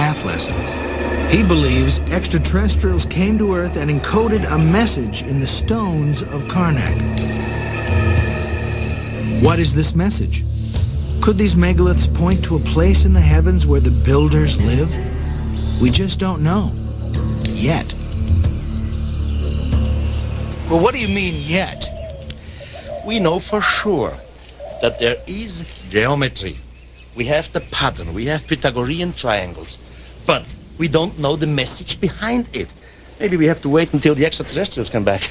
math lessons. He believes extraterrestrials came to Earth and encoded a message in the stones of Karnak. What is this message? Could these megaliths point to a place in the heavens where the builders live? We just don't know. Yet. Well, what do you mean, yet? We know for sure that there is geometry. We have the pattern, we have Pythagorean triangles, but we don't know the message behind it. Maybe we have to wait until the extraterrestrials come back.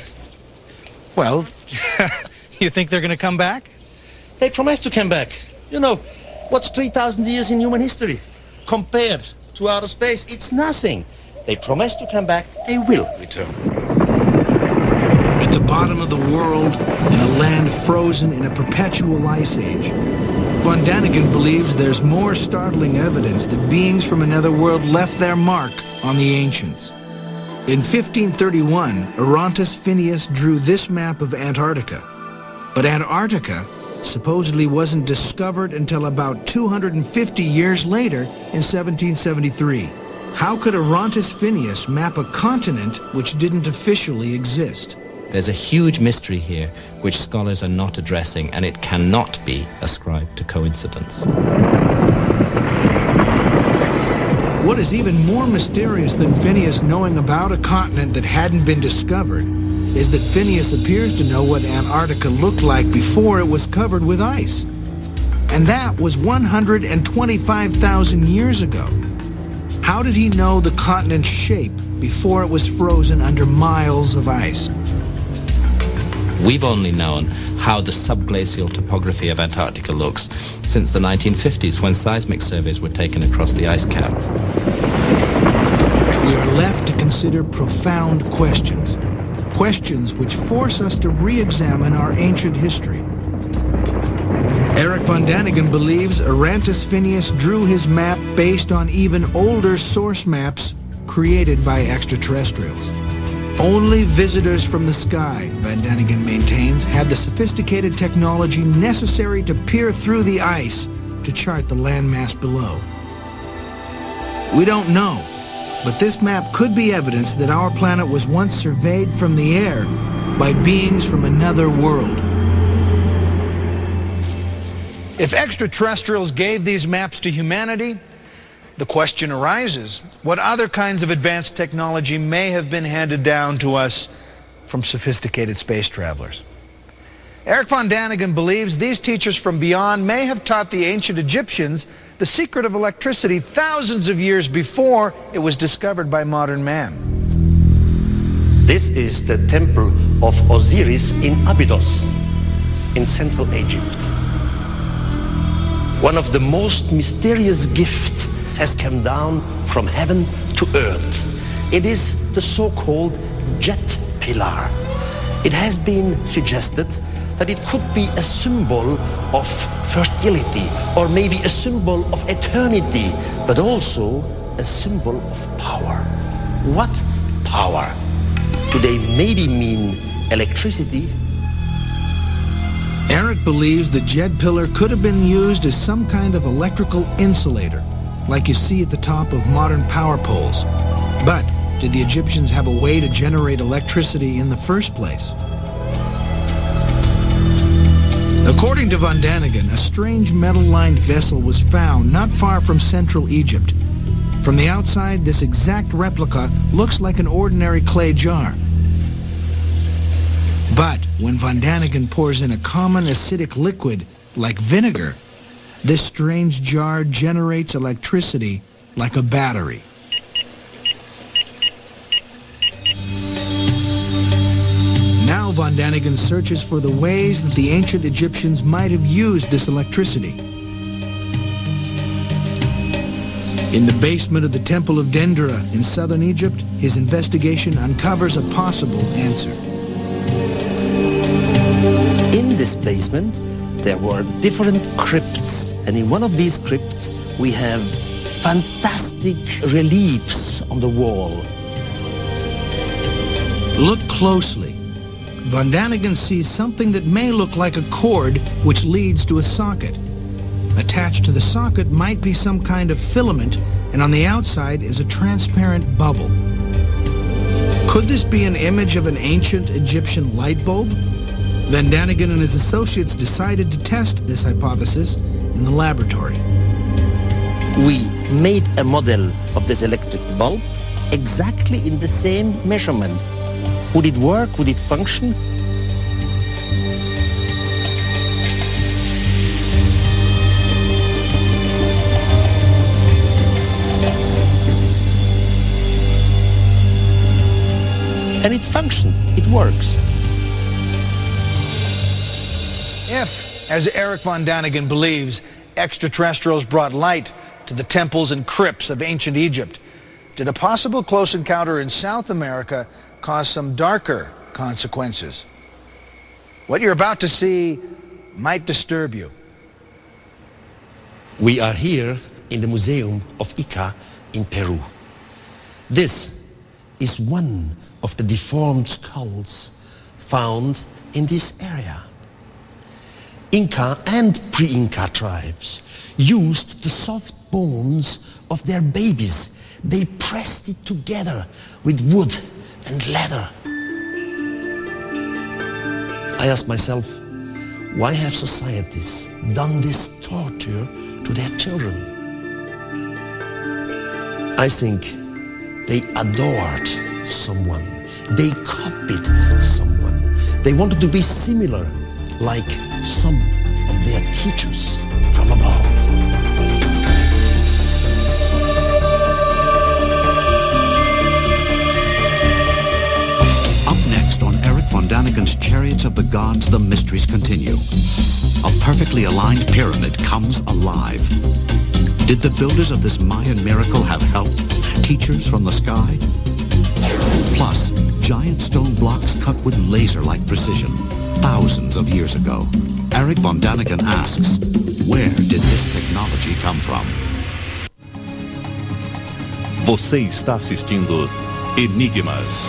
Well, you think they're going to come back? They promise to come back. You know, what's 3,000 years in human history? Compared to outer space, it's nothing. They promise to come back, they will return. At the bottom of the world, in a land frozen in a perpetual ice age, Von Däniken believes there's more startling evidence that beings from another world left their mark on the ancients. In 1531, Orontes Phineas drew this map of Antarctica. But Antarctica supposedly wasn't discovered until about 250 years later in 1773. How could Orontes Phineas map a continent which didn't officially exist? There's a huge mystery here which scholars are not addressing, and it cannot be ascribed to coincidence. What is even more mysterious than Phineas knowing about a continent that hadn't been discovered is that Phineas appears to know what Antarctica looked like before it was covered with ice. And that was 125,000 years ago. How did he know the continent's shape before it was frozen under miles of ice? We've only known how the subglacial topography of Antarctica looks since the 1950s, when seismic surveys were taken across the ice cap. We are left to consider profound questions. Questions which force us to re-examine our ancient history. Erich Von Däniken believes Orontes Phineas drew his map based on even older source maps created by extraterrestrials. Only visitors from the sky, Von Däniken maintains, had the sophisticated technology necessary to peer through the ice to chart the landmass below. We don't know, but this map could be evidence that our planet was once surveyed from the air by beings from another world. If extraterrestrials gave these maps to humanity, the question arises, what other kinds of advanced technology may have been handed down to us from sophisticated space travelers? Erich Von Däniken believes these teachers from beyond may have taught the ancient Egyptians the secret of electricity thousands of years before it was discovered by modern man. This is the temple of Osiris in Abydos, in Central Egypt. One of the most mysterious gifts has come down from heaven to earth. It is the so-called jet pillar. It has been suggested that it could be a symbol of fertility, or maybe a symbol of eternity, but also a symbol of power. What power? Do they maybe mean electricity? Erich believes the jet pillar could have been used as some kind of electrical insulator, like you see at the top of modern power poles. But did the Egyptians have a way to generate electricity in the first place? According to Von Däniken, a strange metal-lined vessel was found not far from central Egypt. From the outside, this exact replica looks like an ordinary clay jar. But when Von Däniken pours in a common acidic liquid, like vinegar, this strange jar generates electricity like a battery. Now Von Däniken searches for the ways that the ancient Egyptians might have used this electricity. In the basement of the Temple of Dendera in southern Egypt, his investigation uncovers a possible answer. In this basement, there were different crypts, and in one of these crypts, we have fantastic reliefs on the wall. Look closely. Von Däniken sees something that may look like a cord which leads to a socket. Attached to the socket might be some kind of filament and on the outside is a transparent bubble. Could this be an image of an ancient Egyptian light bulb? Von Däniken and his associates decided to test this hypothesis in the laboratory. We made a model of this electric bulb exactly in the same measurement. Would it work? Would it function? And it functioned. It works. If, as Erich Von Däniken believes, extraterrestrials brought light to the temples and crypts of ancient Egypt, did a possible close encounter in South America cause some darker consequences? What you're about to see might disturb you. We are here in the Museum of Ica in Peru. This is one of the deformed skulls found in this area. Inca and pre-Inca tribes used the soft bones of their babies. They pressed it together with wood and leather. I ask myself, why have societies done this torture to their children? I think they adored someone. They copied someone. They wanted to be similar, like some of their teachers from above. Up next on Erich Von Däniken's Chariots of the Gods, the mysteries continue. A perfectly aligned pyramid comes alive. Did the builders of this Mayan miracle have help? Teachers from the sky? Plus, giant stone blocks cut with laser-like precision, thousands of years ago. Erich Von Däniken asks, where did this technology come from? Você está assistindo Enigmas,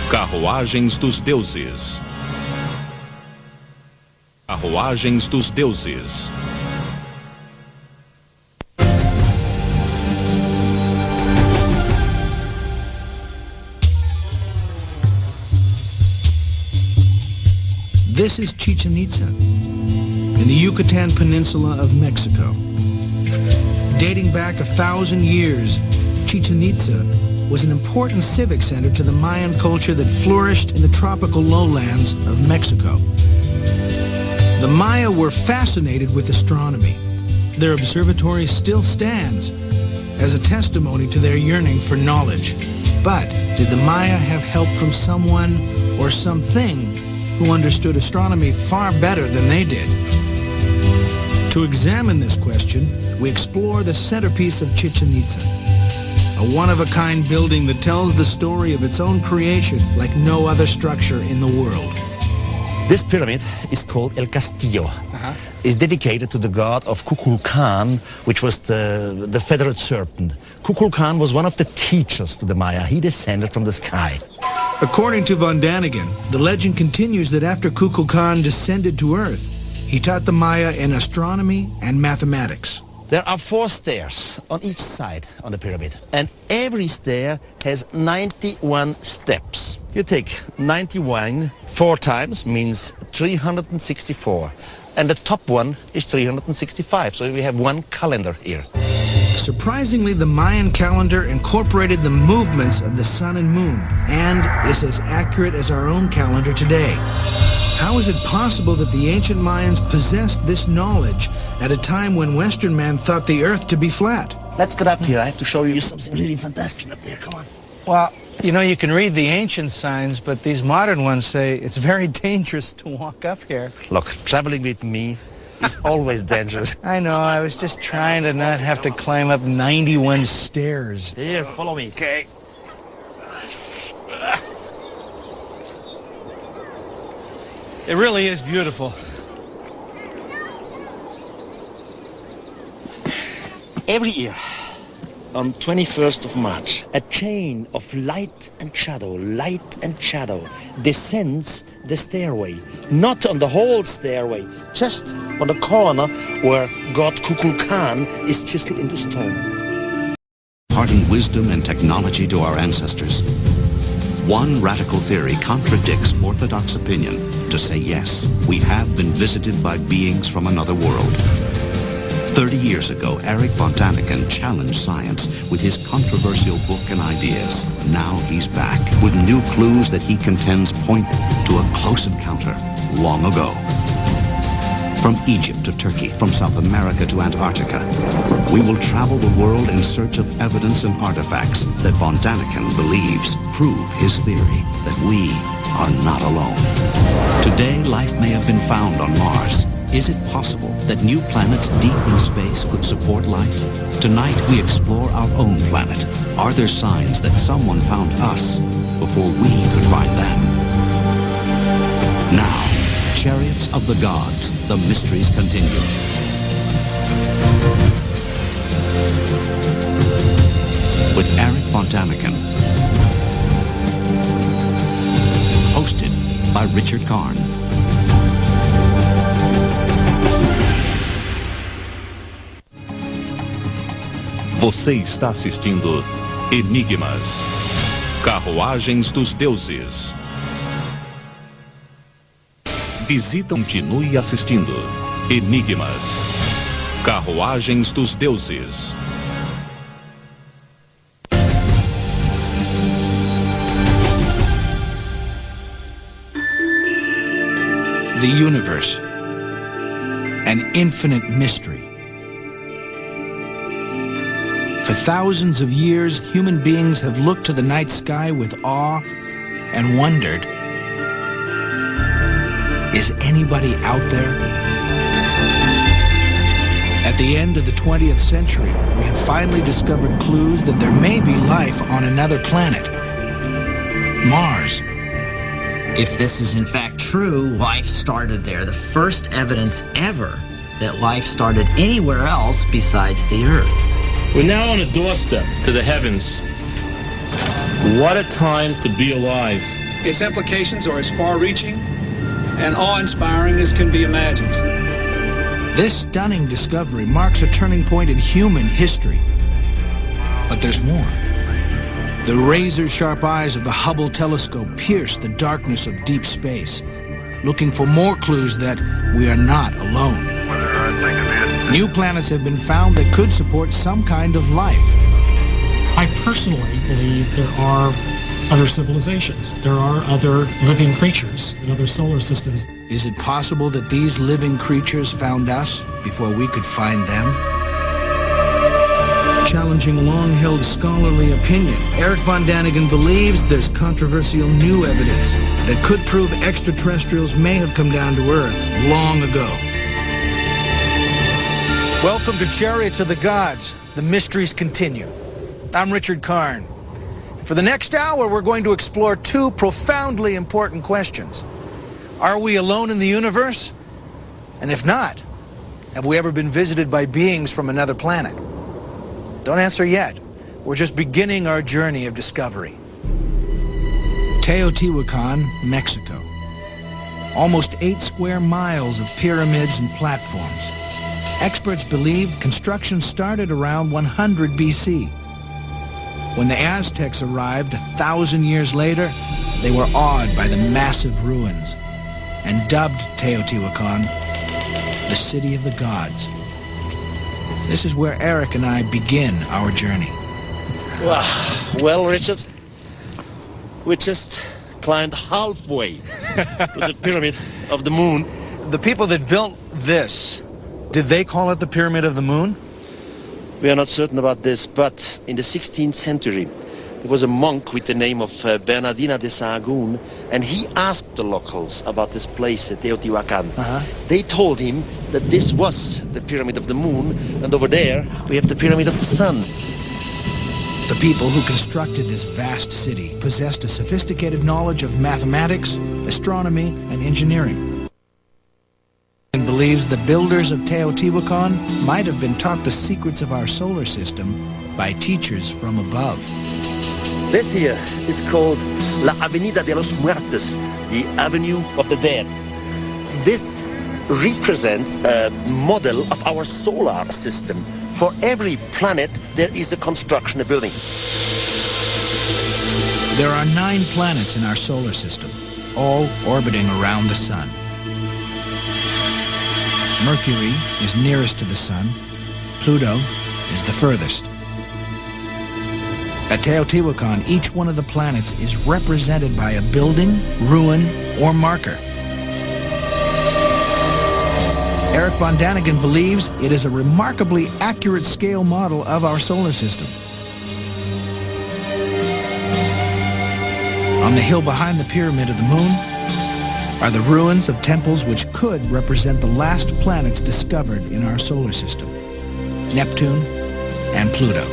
Carruagens dos Deuses. Carruagens dos Deuses. This is Chichen Itza, in the Yucatan Peninsula of Mexico. Dating back 1,000 years, Chichen Itza was an important civic center to the Mayan culture that flourished in the tropical lowlands of Mexico. The Maya were fascinated with astronomy. Their observatory still stands as a testimony to their yearning for knowledge. But did the Maya have help from someone or something who understood astronomy far better than they did? To examine this question, we explore the centerpiece of Chichen Itza, a one-of-a-kind building that tells the story of its own creation like no other structure in the world. This pyramid is called El Castillo. It's dedicated to the god of Kukulkan, which was the feathered serpent. Kukulkan was one of the teachers to the Maya. He descended from the sky. According to Von Däniken, the legend continues that after Kukulkan descended to Earth, he taught the Maya in astronomy and mathematics. There are 4 stairs on each side on the pyramid, and every stair has 91 steps. You take 91 4 times, means 364, and the top one is 365, so we have one calendar here. Surprisingly, the Mayan calendar incorporated the movements of the sun and moon and is as accurate as our own calendar today. How is it possible that the ancient Mayans possessed this knowledge at a time when Western man thought the Earth to be flat? Let's get up here. I have to show you something really fantastic up there. Come on. Well, you know, you can read the ancient signs, but these modern ones say it's very dangerous to walk up here. Look, traveling with me is always dangerous. I know, I was just trying to not have to climb up 91 stairs. Here, follow me. Okay. It really is beautiful. Every year, on 21st of March, a chain of light and shadow descends the stairway. Not on the whole stairway, just on the corner where God Kukulkan is chiseled into stone. imparting wisdom and technology to our ancestors. One radical theory contradicts orthodox opinion to say, yes, we have been visited by beings from another world. 30 years ago, Erich Von Däniken challenged science with his controversial book and ideas. Now he's back with new clues that he contends point to a close encounter long ago. From Egypt to Turkey, from South America to Antarctica, we will travel the world in search of evidence and artifacts that Von Däniken believes prove his theory that we are not alone. Today, life may have been found on Mars. Is it possible that new planets deep in space could support life? Tonight, we explore our own planet. Are there signs that someone found us before we could find them? Now, Chariots of the Gods, the mysteries continue. With Erich Von Däniken. Hosted by Richard Karn. Você está assistindo Enigmas, Carruagens dos Deuses. Continue assistindo Enigmas, Carruagens dos Deuses. The universe, an infinite mystery. For thousands of years, human beings have looked to the night sky with awe and wondered, is anybody out there? At the end of the 20th century, we have finally discovered clues that there may be life on another planet, Mars. If this is in fact true, life started there. The first evidence ever that life started anywhere else besides the Earth. We're now on a doorstep to the heavens. What a time to be alive. Its implications are as far-reaching and awe-inspiring as can be imagined. This stunning discovery marks a turning point in human history. But there's more. The razor-sharp eyes of the Hubble telescope pierce the darkness of deep space, looking for more clues that we are not alone. New planets have been found that could support some kind of life. I personally believe there are other civilizations. There are other living creatures in other solar systems. Is it possible that these living creatures found us before we could find them? Challenging long-held scholarly opinion, Erich Von Däniken believes there's controversial new evidence that could prove extraterrestrials may have come down to Earth long ago. Welcome to Chariots of the Gods. The mysteries continue. I'm Richard Karn. For the next hour, we're going to explore two profoundly important questions. Are we alone in the universe? And if not, have we ever been visited by beings from another planet? Don't answer yet. We're just beginning our journey of discovery. Teotihuacan, Mexico. Almost 8 square miles of pyramids and platforms. Experts believe construction started around 100 BC. When the Aztecs arrived 1,000 years later, they were awed by the massive ruins and dubbed Teotihuacan the City of the Gods. This is where Eric and I begin our journey. Well, Richard, we just climbed halfway to the Pyramid of the Moon. The people that built this, did they call it the Pyramid of the Moon? We are not certain about this, but in the 16th century, there was a monk with the name of Bernardino de Sahagún, and he asked the locals about this place, Teotihuacan. They told him that this was the Pyramid of the Moon, and over there we have the Pyramid of the Sun. The people who constructed this vast city possessed a sophisticated knowledge of mathematics, astronomy, and engineering. And believes the builders of Teotihuacan might have been taught the secrets of our solar system by teachers from above. This here is called La Avenida de los Muertos, the Avenue of the Dead. This represents a model of our solar system For every planet, there is a construction, a building. There are 9 planets in our solar system, all orbiting around the sun. Mercury is nearest to the sun. Pluto is the furthest. At Teotihuacan, each one of the planets is represented by a building, ruin, or marker. Erich Von Däniken believes it is a remarkably accurate scale model of our solar system. On the hill behind the Pyramid of the Moon are the ruins of temples which could represent the last planets discovered in our solar system, Neptune and Pluto.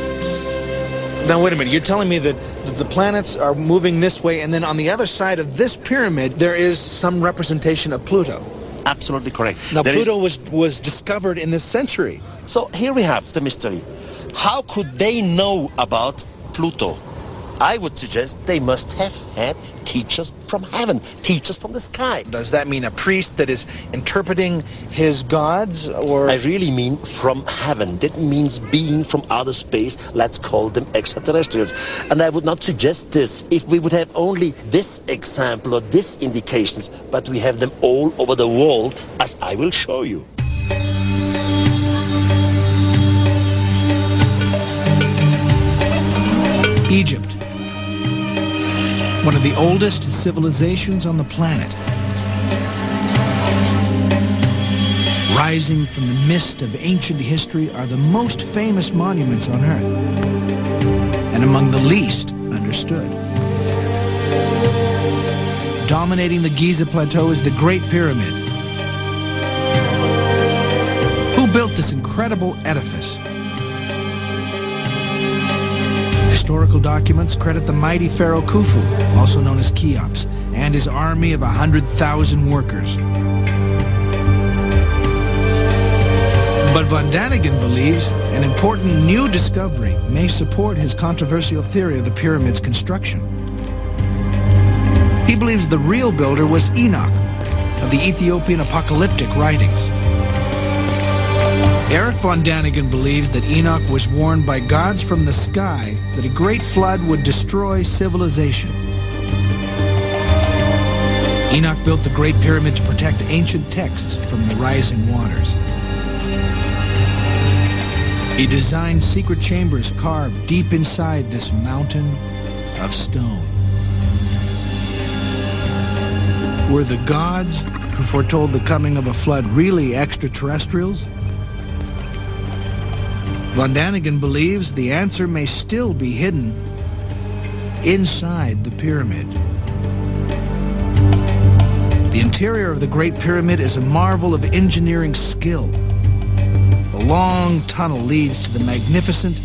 Now, wait a minute. You're telling me that the planets are moving this way, and then on the other side of this pyramid, there is some representation of Pluto. Absolutely correct. Now, Pluto was discovered in this century. So here we have the mystery. How could they know about Pluto? I would suggest they must have had teachers from heaven, teachers from the sky. Does that mean a priest that is interpreting his gods, or? I really mean from heaven. That means being from outer space. Let's call them extraterrestrials. And I would not suggest this if we would have only this example or this indications, but we have them all over the world, as I will show you. Egypt, one of the oldest civilizations on the planet. Rising from the mist of ancient history are the most famous monuments on Earth, and among the least understood. Dominating the Giza Plateau is the Great Pyramid. Who built this incredible edifice? Historical documents credit the mighty pharaoh Khufu, also known as Cheops, and his army of 100,000 workers. But Von Däniken believes an important new discovery may support his controversial theory of the pyramid's construction. He believes the real builder was Enoch, of the Ethiopian apocalyptic writings. Erich Von Däniken believes that Enoch was warned by gods from the sky that a great flood would destroy civilization. Enoch built the Great Pyramid to protect ancient texts from the rising waters. He designed secret chambers carved deep inside this mountain of stone. Were the gods who foretold the coming of a flood really extraterrestrials? Von Däniken believes the answer may still be hidden inside the pyramid. The interior of the Great Pyramid is a marvel of engineering skill. A long tunnel leads to the magnificent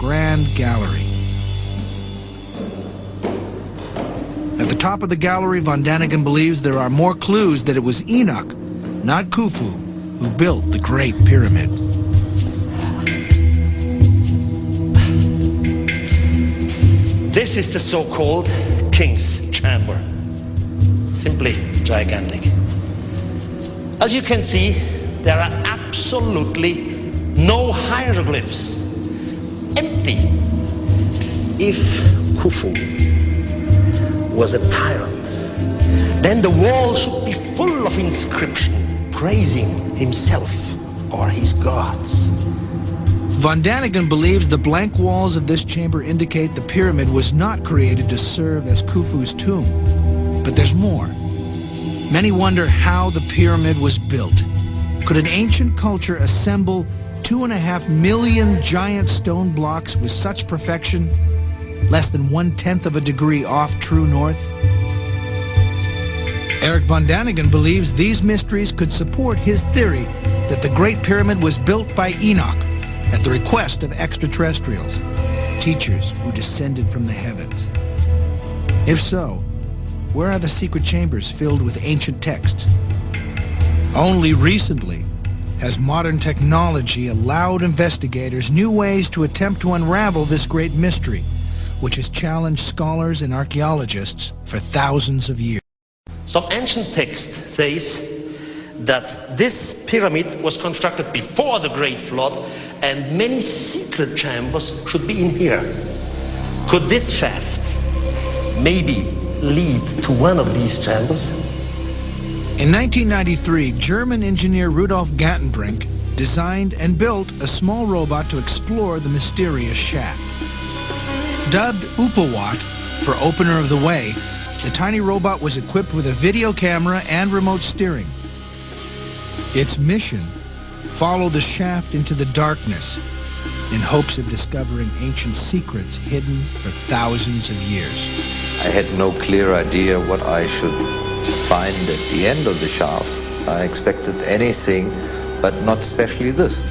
Grand Gallery. At the top of the gallery, Von Däniken believes there are more clues that it was Enoch, not Khufu, who built the Great Pyramid. This is the so-called King's Chamber. Simply gigantic. As you can see, there are absolutely no hieroglyphs. Empty. If Khufu was a tyrant, then the wall should be full of inscription praising himself or his gods. Von Däniken believes the blank walls of this chamber indicate the pyramid was not created to serve as Khufu's tomb. But there's more. Many wonder how the pyramid was built. Could an ancient culture assemble 2.5 million giant stone blocks with such perfection, less than 1/10 of a degree off true north? Erich Von Däniken believes these mysteries could support his theory that the Great Pyramid was built by Enoch at the request of extraterrestrials, teachers who descended from the heavens. If so, where are the secret chambers filled with ancient texts? Only recently has modern technology allowed investigators new ways to attempt to unravel this great mystery, which has challenged scholars and archaeologists for thousands of years. Some ancient text says that this pyramid was constructed before the Great Flood and many secret chambers should be in here. Could this shaft maybe lead to one of these chambers? In 1993, German engineer Rudolf Gantenbrink designed and built a small robot to explore the mysterious shaft. Dubbed Upawat for Opener of the Way, the tiny robot was equipped with a video camera and remote steering. Its mission: follow the shaft into the darkness in hopes of discovering ancient secrets hidden for thousands of years. I had no clear idea what I should find at the end of the shaft. I expected anything, but not especially this.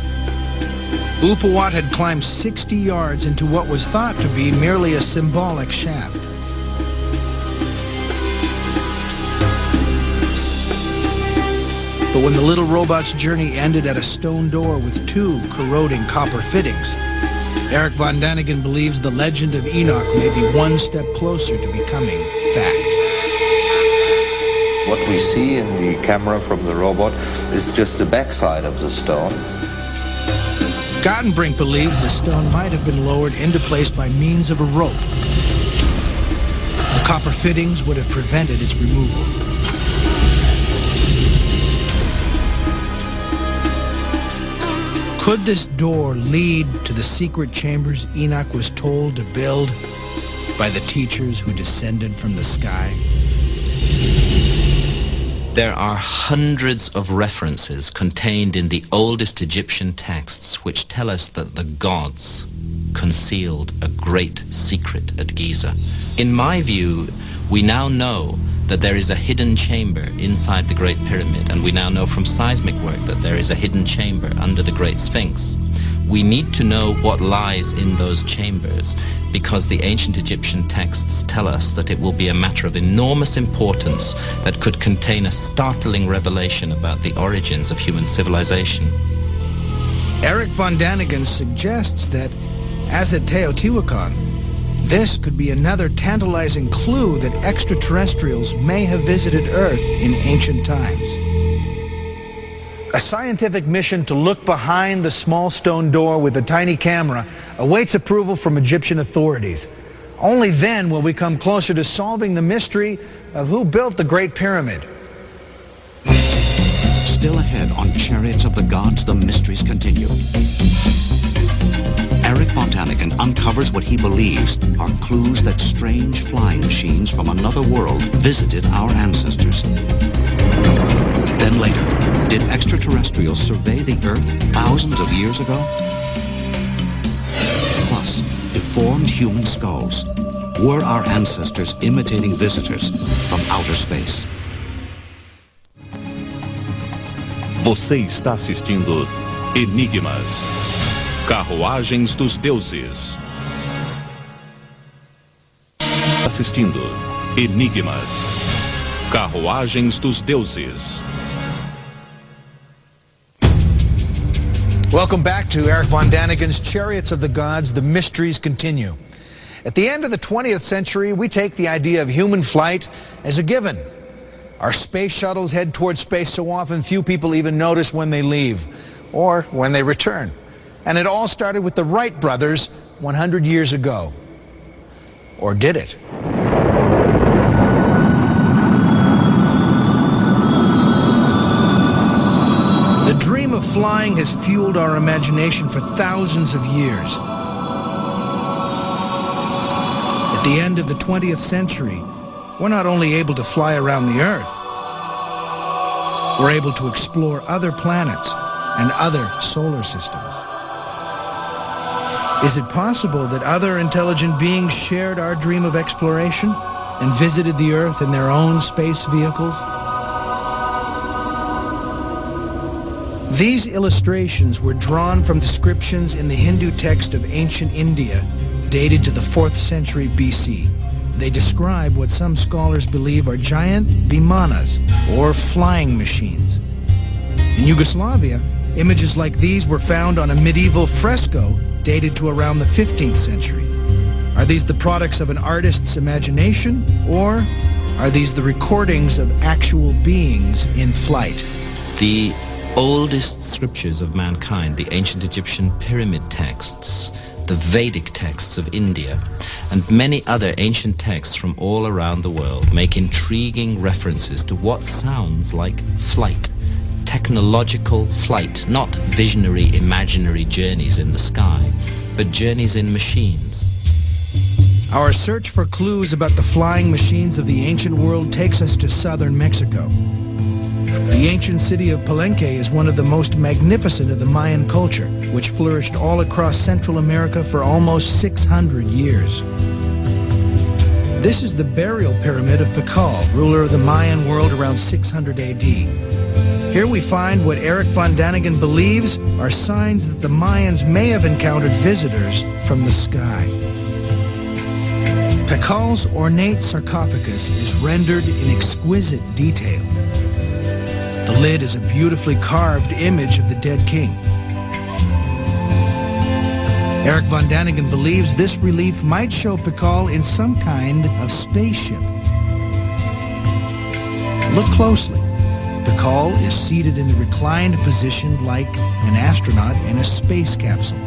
Upawat had climbed 60 yards into what was thought to be merely a symbolic shaft. But when the little robot's journey ended at a stone door with 2 corroding copper fittings, Erich Von Däniken believes the legend of Enoch may be one step closer to becoming fact. What we see in the camera from the robot is just the backside of the stone. Gantenbrink believes the stone might have been lowered into place by means of a rope. The copper fittings would have prevented its removal. Could this door lead to the secret chambers Enoch was told to build by the teachers who descended from the sky? There are hundreds of references contained in the oldest Egyptian texts which tell us that the gods concealed a great secret at Giza. In my view, we now know that there is a hidden chamber inside the Great Pyramid, and we now know from seismic work that there is a hidden chamber under the Great Sphinx. We need to know what lies in those chambers because the ancient Egyptian texts tell us that it will be a matter of enormous importance that could contain a startling revelation about the origins of human civilization. Erich Von Däniken suggests that, as at Teotihuacan, this could be another tantalizing clue that extraterrestrials may have visited Earth in ancient times. A scientific mission to look behind the small stone door with a tiny camera awaits approval from Egyptian authorities. Only then will we come closer to solving the mystery of who built the Great Pyramid. Still ahead on Chariots of the Gods, the mysteries continue. Erich Von Däniken uncovers what he believes are clues that strange flying machines from another world visited our ancestors. Then later, did extraterrestrials survey the Earth thousands of years ago? Plus, deformed human skulls. Were our ancestors imitating visitors from outer space? Você está assistindo Enigmas. Carruagens dos Deuses. Assistindo Enigmas. Carruagens dos Deuses. Welcome back to Erich Von Däniken's Chariots of the Gods, the mysteries continue. At the end of the 20th century, we take the idea of human flight as a given. Our space shuttles head towards space so often few people even notice when they leave or when they return. And it all started with the Wright brothers 100 years ago. Or did it? The dream of flying has fueled our imagination for thousands of years. At the end of the 20th century, we're not only able to fly around the Earth, we're able to explore other planets and other solar systems. Is it possible that other intelligent beings shared our dream of exploration and visited the Earth in their own space vehicles? These illustrations were drawn from descriptions in the Hindu text of ancient India, dated to the 4th century BC. They describe what some scholars believe are giant vimanas, or flying machines. In Yugoslavia, images like these were found on a medieval fresco dated to around the 15th century. Are these the products of an artist's imagination, or are these the recordings of actual beings in flight? The oldest scriptures of mankind, the ancient Egyptian pyramid texts, the Vedic texts of India, and many other ancient texts from all around the world make intriguing references to what sounds like flight, technological flight, not visionary, imaginary journeys in the sky, but journeys in machines. Our search for clues about the flying machines of the ancient world takes us to southern Mexico. The ancient city of Palenque is one of the most magnificent of the Mayan culture, which flourished all across Central America for almost 600 years. This is the burial pyramid of Tikal, ruler of the Mayan world around 600 AD. Here we find what Erich Von Däniken believes are signs that the Mayans may have encountered visitors from the sky. Tikal's ornate sarcophagus is rendered in exquisite detail. The lid is a beautifully carved image of the dead king. Erich Von Däniken believes this relief might show Tikal in some kind of spaceship. Look closely. Tikal is seated in the reclined position like an astronaut in a space capsule.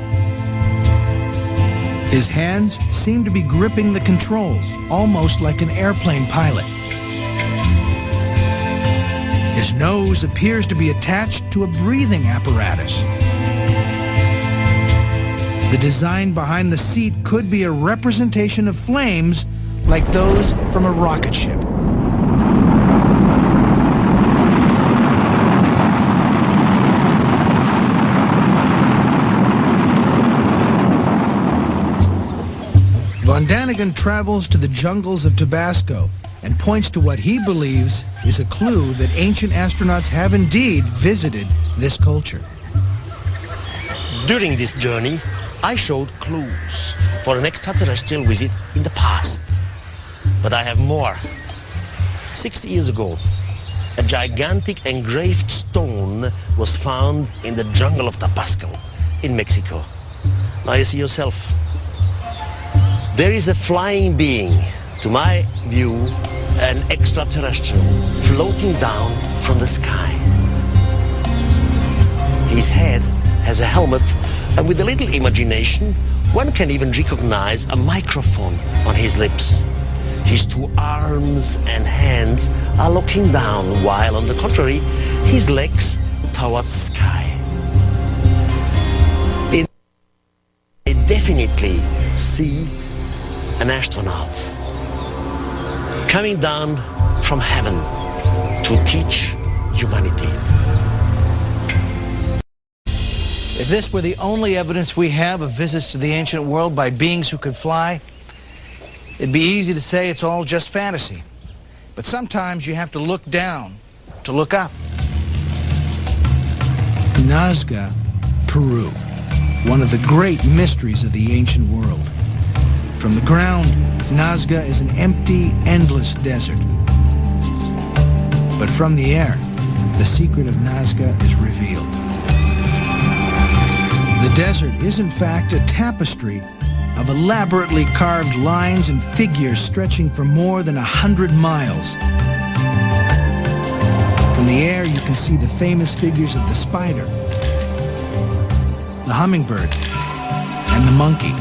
His hands seem to be gripping the controls, almost like an airplane pilot. His nose appears to be attached to a breathing apparatus. The design behind the seat could be a representation of flames like those from a rocket ship. Von Däniken travels to the jungles of Tabasco and points to what he believes is a clue that ancient astronauts have indeed visited this culture. During this journey, I showed clues for an extraterrestrial visit in the past. But I have more. 60 years ago, a gigantic engraved stone was found in the jungle of Tabasco in Mexico. Now you see yourself. There is a flying being, to my view, an extraterrestrial floating down from the sky. His head has a helmet, and with a little imagination, one can even recognize a microphone on his lips. His two arms and hands are looking down, while on the contrary, his legs towards the sky. I definitely see an astronaut coming down from heaven to teach humanity. If this were the only evidence we have of visits to the ancient world by beings who could fly, it'd be easy to say it's all just fantasy. But sometimes you have to look down to look up. Nazca, Peru, one of the great mysteries of the ancient world. From the ground, Nazca is an empty, endless desert. But from the air, the secret of Nazca is revealed. The desert is in fact a tapestry of elaborately carved lines and figures stretching for more than 100 miles. From the air, you can see the famous figures of the spider, the hummingbird, and the monkey.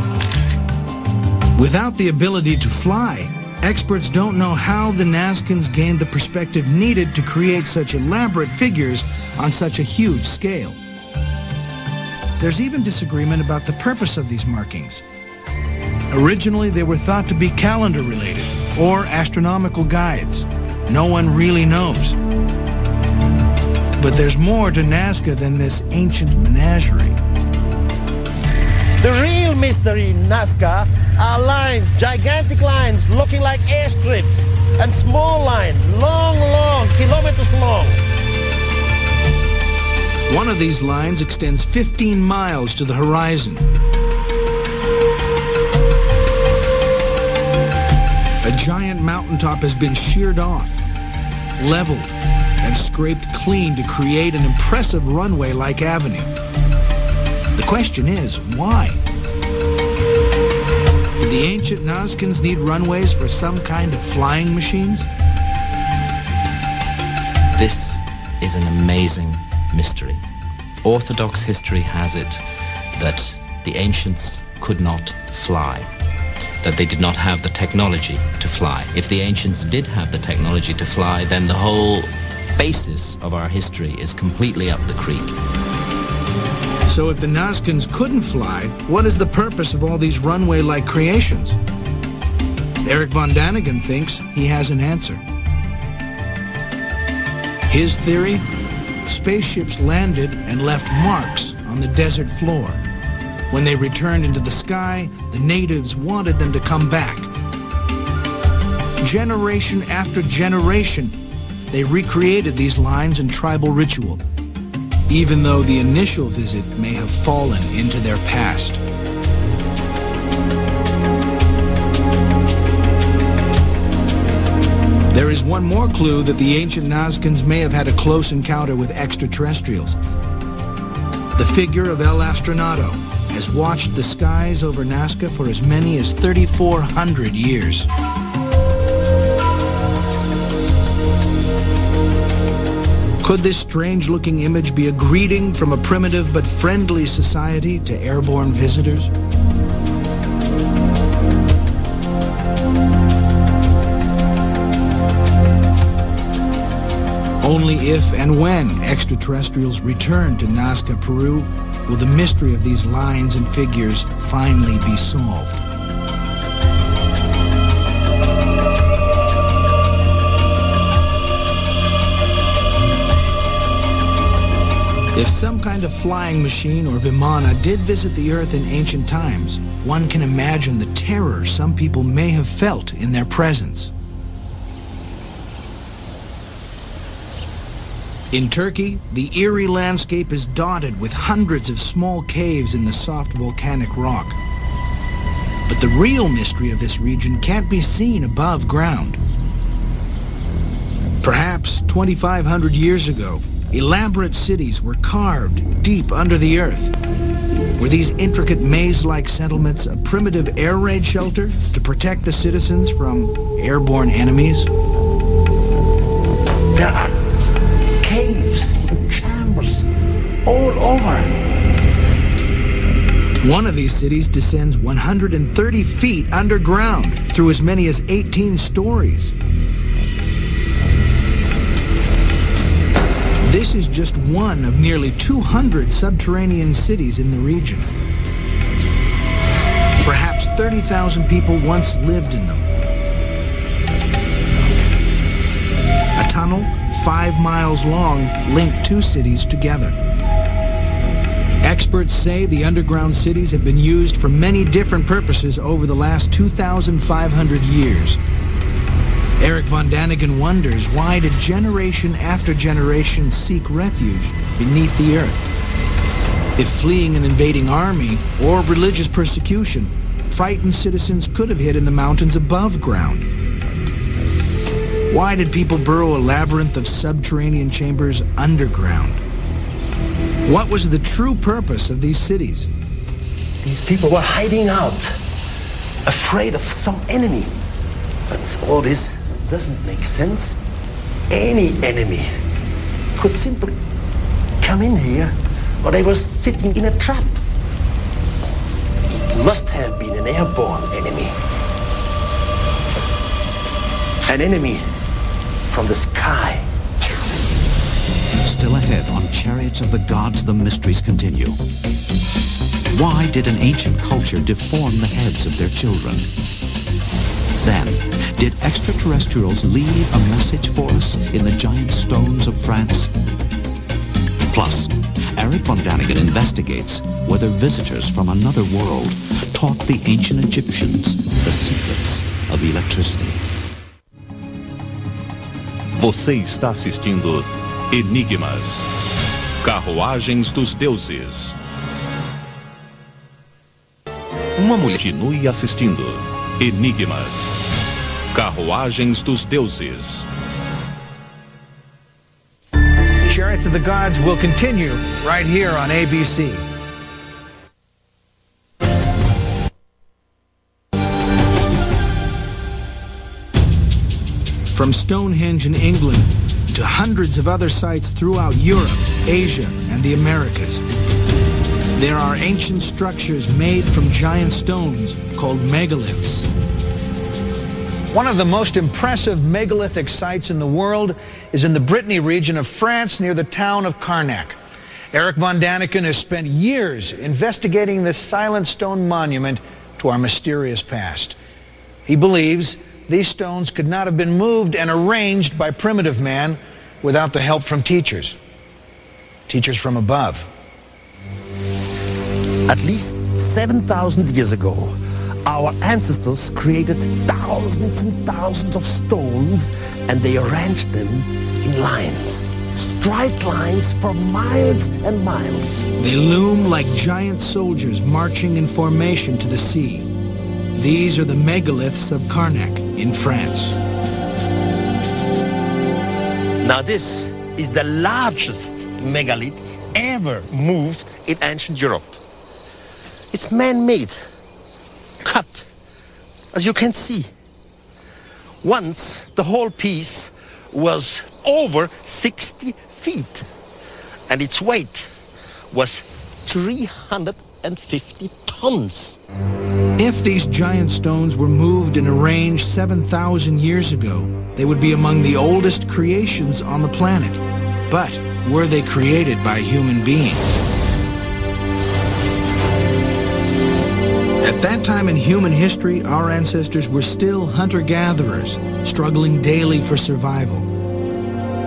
Without the ability to fly, experts don't know how the Nazcans gained the perspective needed to create such elaborate figures on such a huge scale. There's even disagreement about the purpose of these markings. Originally, they were thought to be calendar-related or astronomical guides. No one really knows. But there's more to Nazca than this ancient menagerie. The real mystery in Nazca are lines, gigantic lines looking like airstrips, and small lines, long, kilometers long. One of these lines extends 15 miles to the horizon. A giant mountaintop has been sheared off, leveled, and scraped clean to create an impressive runway-like avenue. The question is, why? Did the ancient Nazcans need runways for some kind of flying machines? This is an amazing mystery. Orthodox history has it that the ancients could not fly, that they did not have the technology to fly. If the ancients did have the technology to fly, then the whole basis of our history is completely up the creek. So if the Nazcans couldn't fly, what is the purpose of all these runway-like creations? Erich Von Däniken thinks he has an answer. His theory? Spaceships landed and left marks on the desert floor. When they returned into the sky, the natives wanted them to come back. Generation after generation, they recreated these lines in tribal ritual, even though the initial visit may have fallen into their past. There is one more clue that the ancient Nazcans may have had a close encounter with extraterrestrials. The figure of El Astronato has watched the skies over Nazca for as many as 3,400 years. Could this strange-looking image be a greeting from a primitive but friendly society to airborne visitors? Only if and when extraterrestrials return to Nazca, Peru, will the mystery of these lines and figures finally be solved. If some kind of flying machine or Vimana did visit the Earth in ancient times, one can imagine the terror some people may have felt in their presence. In Turkey, the eerie landscape is dotted with hundreds of small caves in the soft volcanic rock. But the real mystery of this region can't be seen above ground. Perhaps 2,500 years ago, elaborate cities were carved deep under the earth. Were these intricate maze-like settlements a primitive air raid shelter to protect the citizens from airborne enemies? There are caves and chambers all over. One of these cities descends 130 feet underground through as many as 18 stories. This is just one of nearly 200 subterranean cities in the region. Perhaps 30,000 people once lived in them. A tunnel 5 miles long linked two cities together. Experts say the underground cities have been used for many different purposes over the last 2,500 years. Erich Von Däniken wonders, why did generation after generation seek refuge beneath the earth? If fleeing an invading army or religious persecution, frightened citizens could have hid in the mountains above ground. Why did people burrow a labyrinth of subterranean chambers underground? What was the true purpose of these cities? These people were hiding out, afraid of some enemy. But all this doesn't make sense. Any enemy could simply come in here, or they were sitting in a trap. It must have been an airborne enemy. An enemy from the sky. Still ahead on Chariots of the Gods, the mysteries continue. Why did an ancient culture deform the heads of their children? Then, did extraterrestrials leave a message for us in the giant stones of France? Plus, Erich Von Däniken investigates whether visitors from another world taught the ancient Egyptians the secrets of electricity. Você está assistindo Enigmas, Carruagens dos Deuses. Uma mulher. Continue assistindo Enigmas, Carruagens dos Deuses. Chariots of the Gods will continue right here on ABC. From Stonehenge in England to hundreds of other sites throughout Europe, Asia, and the Americas. There are ancient structures made from giant stones called megaliths. One of the most impressive megalithic sites in the world is in the Brittany region of France near the town of Carnac. Erich Von Däniken has spent years investigating this silent stone monument to our mysterious past. He believes these stones could not have been moved and arranged by primitive man without the help from teachers from above. At least 7,000 years ago, our ancestors created thousands and thousands of stones, and they arranged them in lines, straight lines for miles and miles. They loom like giant soldiers marching in formation to the sea. These are the megaliths of Carnac in France. Now this is the largest megalith ever moved in ancient Europe. It's man-made, cut, as you can see. Once the whole piece was over 60 feet, and its weight was 350 tons. If these giant stones were moved and arranged 7,000 years ago, they would be among the oldest creations on the planet. But were they created by human beings? At that time in human history, our ancestors were still hunter-gatherers, struggling daily for survival.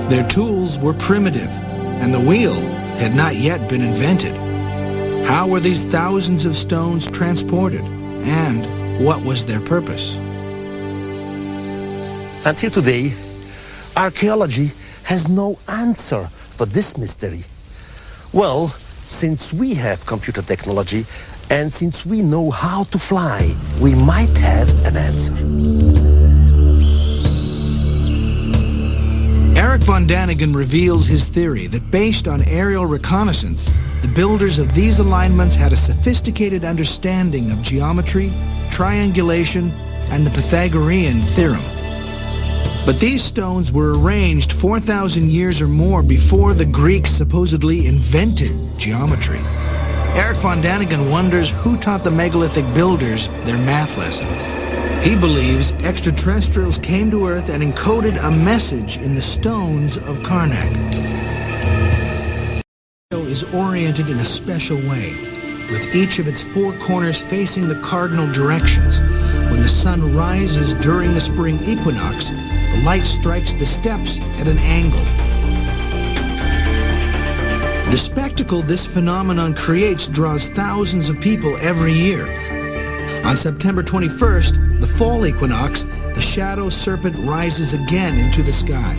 Their tools were primitive, and the wheel had not yet been invented. How were these thousands of stones transported, and what was their purpose? Until today, archaeology has no answer for this mystery. Well, since we have computer technology, and since we know how to fly, we might have an answer. Erich Von Däniken reveals his theory that based on aerial reconnaissance, the builders of these alignments had a sophisticated understanding of geometry, triangulation, and the Pythagorean theorem. But these stones were arranged 4,000 years or more before the Greeks supposedly invented geometry. Erich Von Däniken wonders who taught the megalithic builders their math lessons. He believes extraterrestrials came to Earth and encoded a message in the stones of Carnac. Is oriented in a special way, with each of its four corners facing the cardinal directions. When the sun rises during the spring equinox, the light strikes the steps at an angle. The spectacle this phenomenon creates draws thousands of people every year. On September 21st, the fall equinox, the shadow serpent rises again into the sky.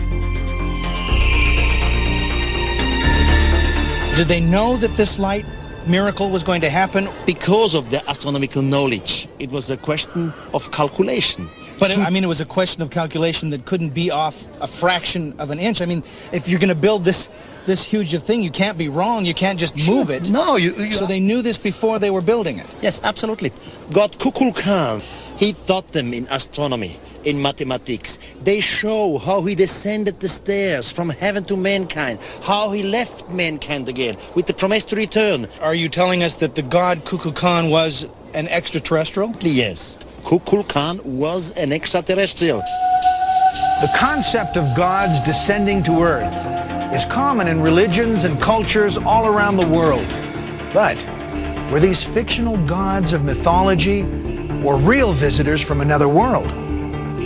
Did they know that this light miracle was going to happen? Because of the astronomical knowledge, it was a question of calculation. But I mean, it was a question of calculation that couldn't be off a fraction of an inch. I mean, if you're going to build this huge thing, you can't be wrong. You can't just move it. No, So they knew this before they were building it. Yes, absolutely. God Kukulkan, he taught them in astronomy, in mathematics. They show how he descended the stairs from heaven to mankind, how he left mankind again with the promise to return. Are you telling us that the god Kukulkan was an extraterrestrial? Yes, Kukulkan was an extraterrestrial. The concept of gods descending to Earth is common in religions and cultures all around the world. But were these fictional gods of mythology or real visitors from another world?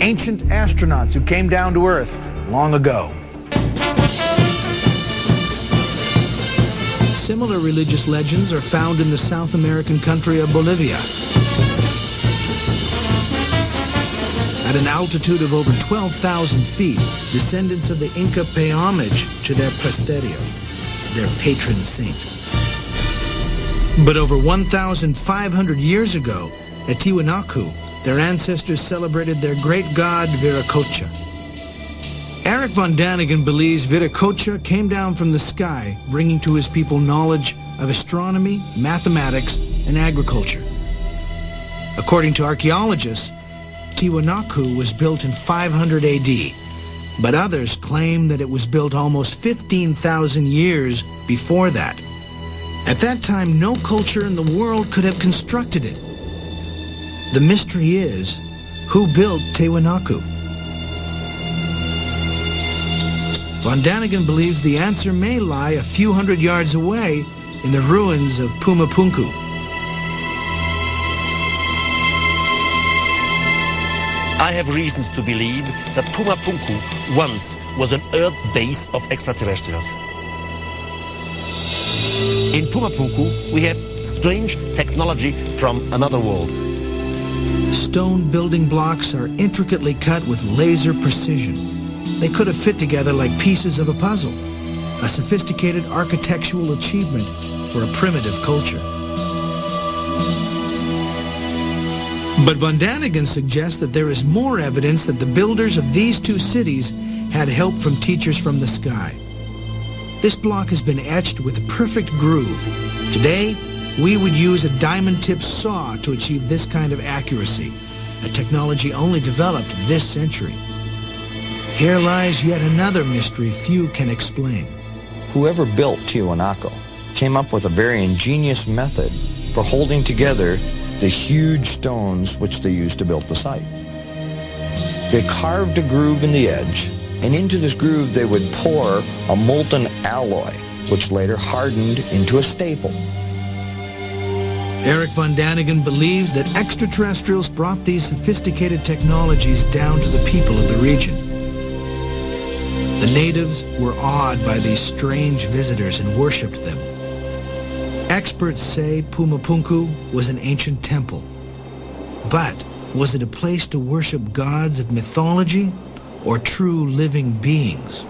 Ancient astronauts who came down to Earth long ago. Similar religious legends are found in the South American country of Bolivia. At an altitude of over 12,000 feet, descendants of the Inca pay homage to their presterio, their patron saint. But over 1,500 years ago, at Tiwanaku, their ancestors celebrated their great god Viracocha. Erich Von Däniken believes Viracocha came down from the sky, bringing to his people knowledge of astronomy, mathematics, and agriculture. According to archaeologists, Tiwanaku was built in 500 AD. but others claim that it was built almost 15,000 years before that. At that time, no culture in the world could have constructed it. The mystery is, who built Tiwanaku? Von Däniken believes the answer may lie a few hundred yards away in the ruins of Pumapunku. I have reasons to believe that Pumapunku once was an Earth base of extraterrestrials. In Pumapunku, we have strange technology from another world. Stone building blocks are intricately cut with laser precision. They could have fit together like pieces of a puzzle, a sophisticated architectural achievement for a primitive culture. But Von Däniken suggests that there is more evidence that the builders of these two cities had help from teachers from the sky. This block has been etched with a perfect groove. Today, we would use a diamond-tipped saw to achieve this kind of accuracy, a technology only developed this century. Here lies yet another mystery few can explain. Whoever built Tiwanaku came up with a very ingenious method for holding together the huge stones which they used to build the site. They carved a groove in the edge, and into this groove they would pour a molten alloy, which later hardened into a staple. Erich Von Däniken believes that extraterrestrials brought these sophisticated technologies down to the people of the region. The natives were awed by these strange visitors and worshipped them. Experts say Pumapunku was an ancient temple. But was it a place to worship gods of mythology or true living beings?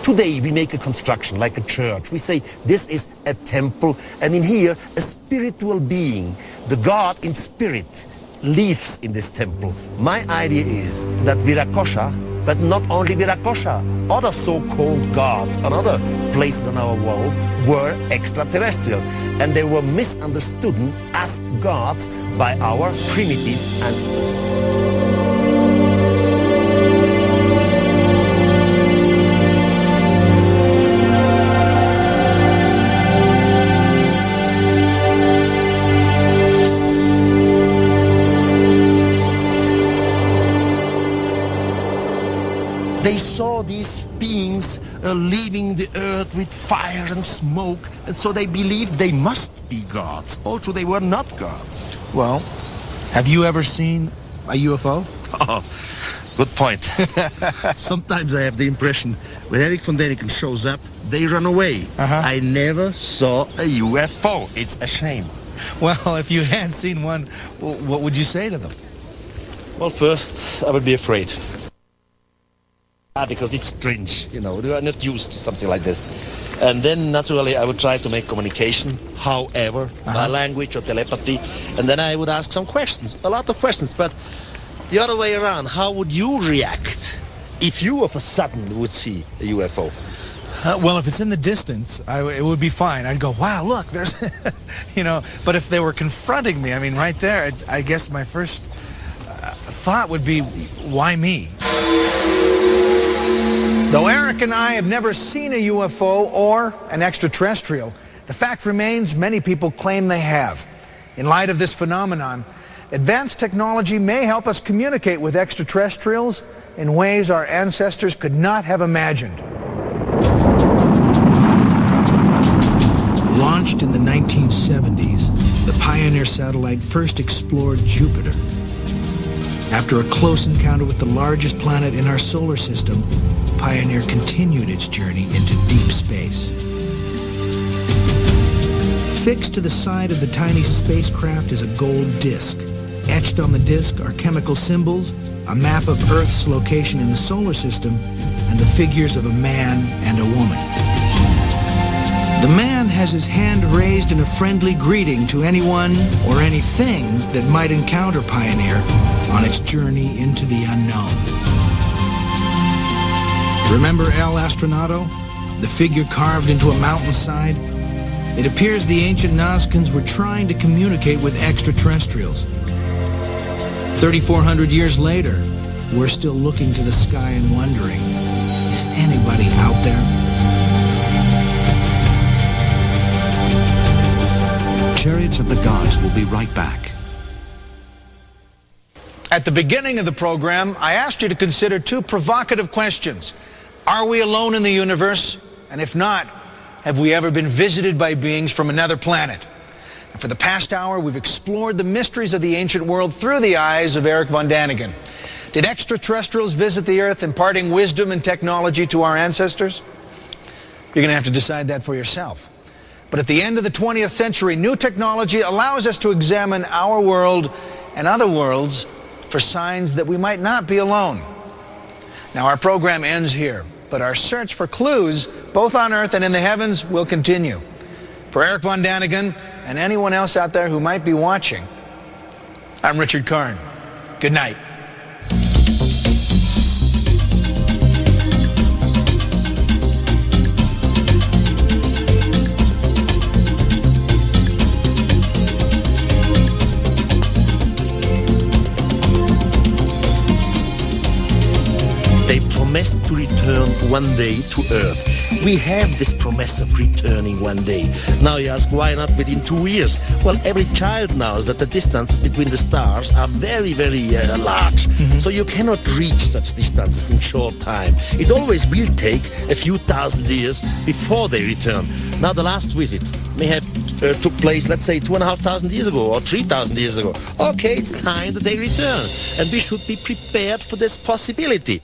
Today we make a construction like a church. We say this is a temple, and in here a spiritual being, the God in spirit, lives in this temple. My idea is that Virakosha, but not only Virakosha, other so-called gods on other places in our world were extraterrestrials, and they were misunderstood as gods by our primitive ancestors. They saw these beings leaving the earth with fire and smoke, and so they believed they must be gods, although they were not gods. Well, have you ever seen a UFO? Oh, good point. Sometimes I have the impression when Erich Von Däniken shows up, they run away. I never saw a UFO. It's a shame. Well, if you had seen one, what would you say to them? Well, first, I would be afraid. Because it's strange, you know, they are not used to something like this. And then, naturally, I would try to make communication, however, by language or telepathy. And then I would ask some questions, a lot of questions. But the other way around, how would you react if you, of a sudden, would see a UFO? Well, if it's in the distance, it would be fine. I'd go, wow, look, there's, you know. But if they were confronting me, I mean, right there, I guess my first thought would be, why me? Though Erich and I have never seen a UFO or an extraterrestrial, the fact remains many people claim they have. In light of this phenomenon, advanced technology may help us communicate with extraterrestrials in ways our ancestors could not have imagined. Launched in the 1970s, the Pioneer satellite first explored Jupiter. After a close encounter with the largest planet in our solar system, Pioneer continued its journey into deep space. Fixed to the side of the tiny spacecraft is a gold disc. Etched on the disc are chemical symbols, a map of Earth's location in the solar system, and the figures of a man and a woman. The man has his hand raised in a friendly greeting to anyone or anything that might encounter Pioneer on its journey into the unknown. Remember El Astronato, the figure carved into a mountainside? It appears the ancient Nazcans were trying to communicate with extraterrestrials. 3,400 years later, we're still looking to the sky and wondering, anybody out there? Chariots of the Gods will be right back. At the beginning of the program, I asked you to consider two provocative questions. Are we alone in the universe? And if not, have we ever been visited by beings from another planet? And for the past hour, we've explored the mysteries of the ancient world through the eyes of Erich Von Däniken. Did extraterrestrials visit the Earth, imparting wisdom and technology to our ancestors? You're going to have to decide that for yourself. But at the end of the 20th century, new technology allows us to examine our world and other worlds for signs that we might not be alone. Now, our program ends here, but our search for clues, both on Earth and in the heavens, will continue. For Erich Von Däniken and anyone else out there who might be watching, I'm Richard Karn. Good night. They promised to return one day to Earth. We have this promise of returning one day. Now you ask, why not within 2 years? Well, every child knows that the distance between the stars are very, very large. So you cannot reach such distances in short time. It always will take a few thousand years before they return. Now the last visit may have took place, let's say, 2,500 years ago or 3,000 years ago. Okay, it's time that they return. And we should be prepared for this possibility.